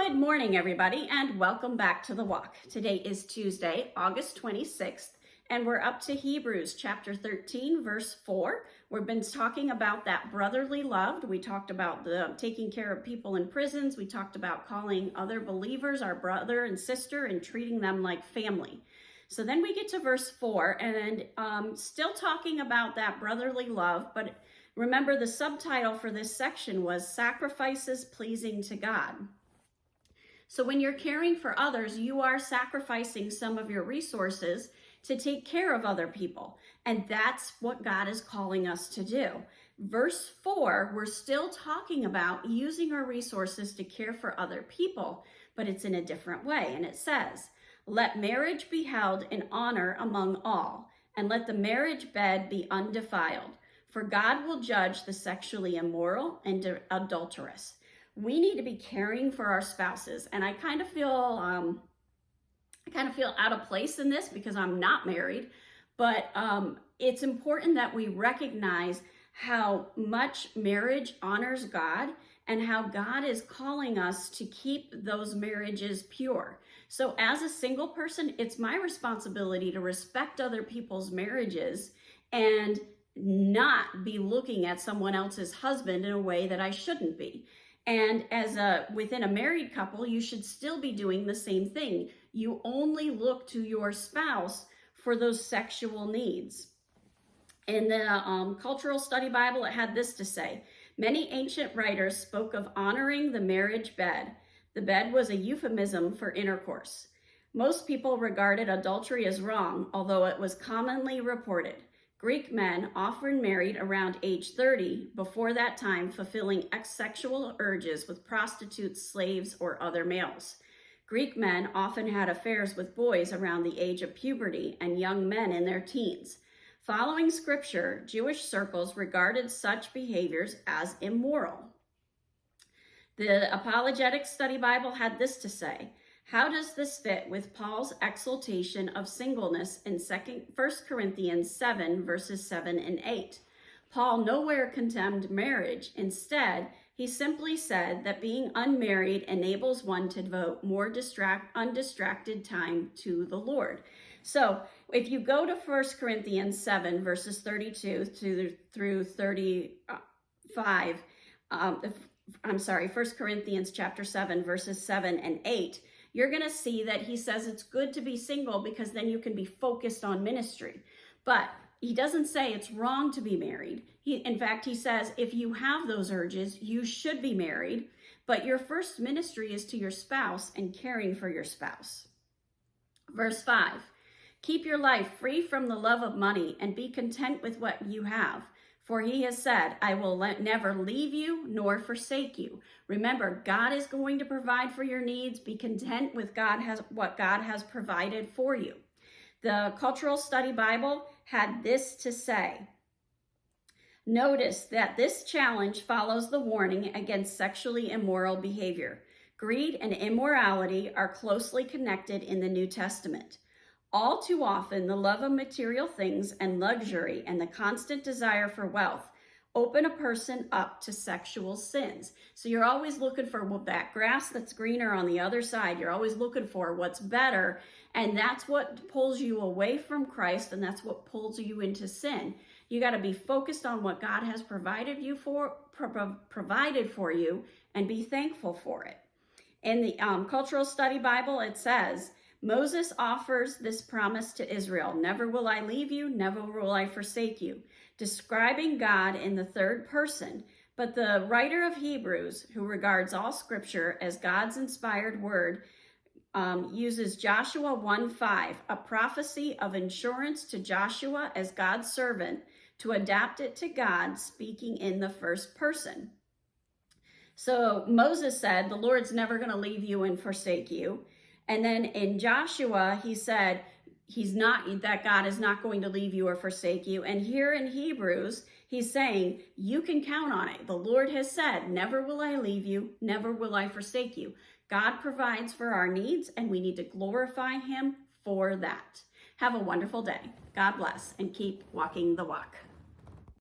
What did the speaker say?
Good morning, everybody, and welcome back to The Walk. Today is Tuesday, August 26th, and we're up to Hebrews chapter 13, verse 4. We've been talking about that brotherly love. We talked about the taking care of people in prisons. We talked about calling other believers our brother and sister and treating them like family. So then we get to verse 4, and still talking about that brotherly love, but remember the subtitle for this section was Sacrifices Pleasing to God. So when you're caring for others, you are sacrificing some of your resources to take care of other people. And that's what God is calling us to do. Verse 4, we're still talking about using our resources to care for other people, but it's in a different way. And it says, "Let marriage be held in honor among all, and let the marriage bed be undefiled, for God will judge the sexually immoral and adulterous." We need to be caring for our spouses. And I kind of feel out of place in this because I'm not married, but it's important that we recognize how much marriage honors God and how God is calling us to keep those marriages pure. So as a single person, it's my responsibility to respect other people's marriages and not be looking at someone else's husband in a way that I shouldn't be. And within a married couple, you should still be doing the same thing. You only look to your spouse for those sexual needs. In the Cultural Study Bible, it had this to say: many ancient writers spoke of honoring the marriage bed. The bed was a euphemism for intercourse. Most people regarded adultery as wrong, although it was commonly reported. Greek men often married around age 30, before that time fulfilling sexual urges with prostitutes, slaves, or other males. Greek men often had affairs with boys around the age of puberty and young men in their teens. Following scripture, Jewish circles regarded such behaviors as immoral. The Apologetic Study Bible had this to say: how does this fit with Paul's exaltation of singleness in 1 Corinthians 7, verses 7 and 8? Paul nowhere condemned marriage. Instead, he simply said that being unmarried enables one to devote more undistracted time to the Lord. So if you go to 1 Corinthians 7, verses 32 through 35, 1 Corinthians chapter 7, verses 7 and 8, you're going to see that he says it's good to be single because then you can be focused on ministry. But he doesn't say it's wrong to be married. In fact, he says if you have those urges, you should be married, but your first ministry is to your spouse and caring for your spouse. Verse 5, keep your life free from the love of money and be content with what you have. For he has said, I will never leave you nor forsake you. Remember, God is going to provide for your needs. Be content with what God has provided for you. The Cultural Study Bible had this to say: notice that this challenge follows the warning against sexually immoral behavior. Greed and immorality are closely connected in the New Testament. All too often, the love of material things and luxury and the constant desire for wealth open a person up to sexual sins. So you're always looking for that grass that's greener on the other side. You're always looking for what's better. And that's what pulls you away from Christ, and that's what pulls you into sin. You got to be focused on what God has provided for you and be thankful for it. In the Cultural Study Bible, it says, Moses offers this promise to Israel: never will I leave you, never will I forsake you, describing God in the third person. But the writer of Hebrews, who regards all scripture as God's inspired word, uses Joshua 1:5, a prophecy of insurance to Joshua as God's servant, to adapt it to God speaking in the first person. So Moses said, the Lord's never going to leave you and forsake you. And then in Joshua, he said, that God is not going to leave you or forsake you. And here in Hebrews, he's saying, you can count on it. The Lord has said, never will I leave you, never will I forsake you. God provides for our needs, and we need to glorify him for that. Have a wonderful day. God bless, and keep walking the walk.